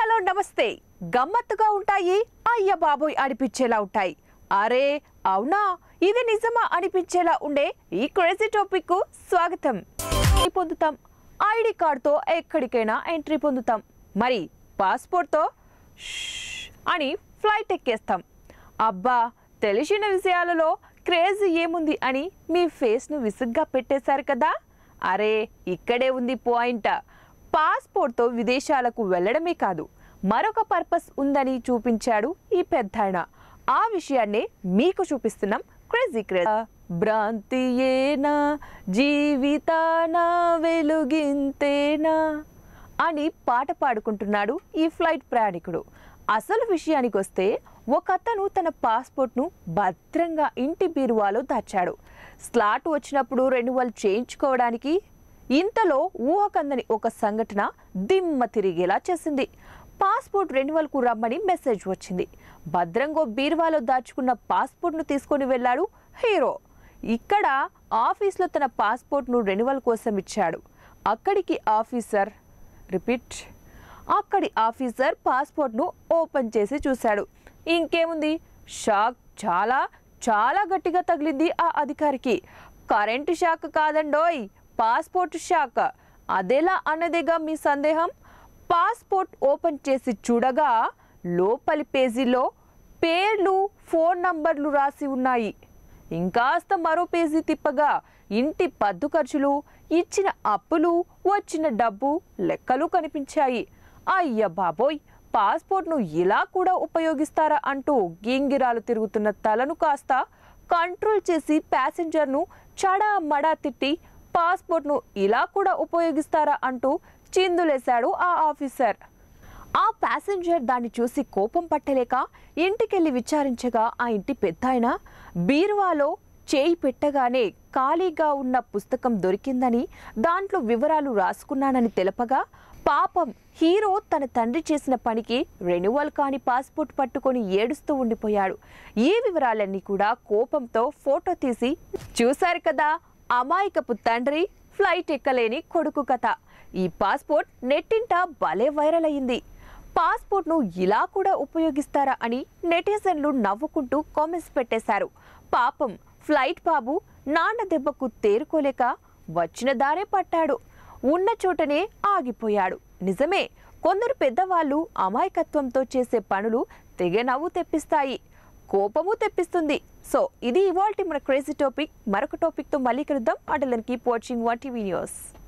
hello నమస్తే గమ్మత్తుగా ఉంటాయి అయ్య బాబోయ్ అనిపించేలా ఉంటాయి అరే అవునా ఇది నిజమా అనిపించేలా ఉండే ఈ క్రేజీ టాపిక్ కు స్వాగతం పొందుతాం ఐడి కార్డ్ తో ఎక్కడికైనా ఎంట్రీ పొందుతాం మరి పాస్పోర్ట్ తో అని ఫ్లైట్ ఎక్కేస్తాం అబ్బా తెలిసిన విషయాలలో క్రేజీ ఏముంది అని మీ ఫేస్ ను విసుగ్గా పెట్టేశారు కదా అరే ఇక్కడే ఉంది పాయింట్ పాస్పోర్ట్ తో విదేశాలకు వెళ్ళడమే కాదు మరొక పర్పస్ ఉందని చూపించాడు ఈ పెద్దాయన ఆ విషయాన్నే మీకు చూపిస్తున్నాం క్రేజీ క్రేజ్ భ్రాంతియేనా జీవితాన వెలుగింతేనా అని పాట పాడుకుంటున్నాడు ఈ ఫ్లైట్ ప్రయాణికుడు అసలు విషయానికి వస్తే ఒకతను తన పాస్పోర్ట్ను భద్రంగా ఇంటి బీరువాలో దాచాడు స్లాట్ వచ్చినప్పుడు రెన్యువల్ చేయించుకోవడానికి ఇంతలో ఊహకందని ఒక సంఘటన దిమ్మ తిరిగేలా చేసింది పాస్పోర్ట్ రెన్యువల్కు రమ్మని మెసేజ్ వచ్చింది భద్రంగా బీరువాలో దాచుకున్న పాస్పోర్ట్ను తీసుకొని వెళ్ళాడు హీరో ఇక్కడ ఆఫీస్లో తన పాస్పోర్ట్ను రెన్యువల్ కోసం ఇచ్చాడు అక్కడి ఆఫీసర్ పాస్పోర్ట్ను ఓపెన్ చేసి చూశాడు ఇంకేముంది షాక్ చాలా చాలా గట్టిగా తగిలింది ఆ అధికారికి కరెంటు షాక్ కాదండోయ్ పాస్పోర్ట్ షాక్ అదేలా అన్నదేగా మీ సందేహం పాస్పోర్ట్ ఓపెన్ చేసి చూడగా లోపలి పేజీలో పేర్లు ఫోన్ నంబర్లు రాసి ఉన్నాయి ఇంకాస్త మరో పేజీ తిప్పగా ఇంటి పద్దు ఖర్చులు ఇచ్చిన అప్పులు వచ్చిన డబ్బు లెక్కలు కనిపించాయి అయ్య బాబోయ్ పాస్పోర్ట్ను ఇలా కూడా ఉపయోగిస్తారా అంటూ గింగిరాలు తిరుగుతున్న తలను కాస్త కంట్రోల్ చేసి ప్యాసింజర్ను చడా మడా తిట్టి పాస్పోర్ట్ను ఇలా కూడా ఉపయోగిస్తారా అంటూ చిందులేశాడు ఆ ఆఫీసర్ ఆ ప్యాసింజర్ దాన్ని చూసి కోపం పట్టలేక ఇంటికెళ్ళి విచారించగా ఆ ఇంటి పెద్దాయన బీరువాలో చేయి పెట్టగానే ఖాళీగా ఉన్న పుస్తకం దొరికిందని దాంట్లో వివరాలు రాసుకున్నానని తెలపగా పాపం హీరో తన తండ్రి చేసిన పనికి రెన్యువల్ కాని పాస్పోర్ట్ పట్టుకొని ఏడుస్తూ ఉండిపోయాడు ఈ వివరాలన్నీ కూడా కోపంతో ఫోటో తీసి చూశారు కదా అమాయకపు తండ్రి ఫ్లైట్ ఎక్కలేని కొడుకు కథ ఈ పాస్పోర్ట్ నెట్టింట భలే వైరల్ అయింది పాస్పోర్ట్ను ఇలా కూడా ఉపయోగిస్తారా అని నెటిజన్లు నవ్వుకుంటూ కామెంట్స్ పెట్టేశారు పాపం ఫ్లైట్ బాబు నాన్న దెబ్బకు తేరుకోలేక వచ్చిన దారే పట్టాడు ఉన్న చోటనే ఆగిపోయాడు నిజమే కొందరు పెద్దవాళ్ళు అమాయకత్వంతో చేసే పనులు తెగ నవ్వు తెప్పిస్తాయి కోపము తెప్పిస్తుంది సో ఇది ఇవాల్టి మన క్రేజీ టాపిక్ మరొక టాపిక్ తో మళ్ళీ కలుద్దాం until then keep watching 1TV news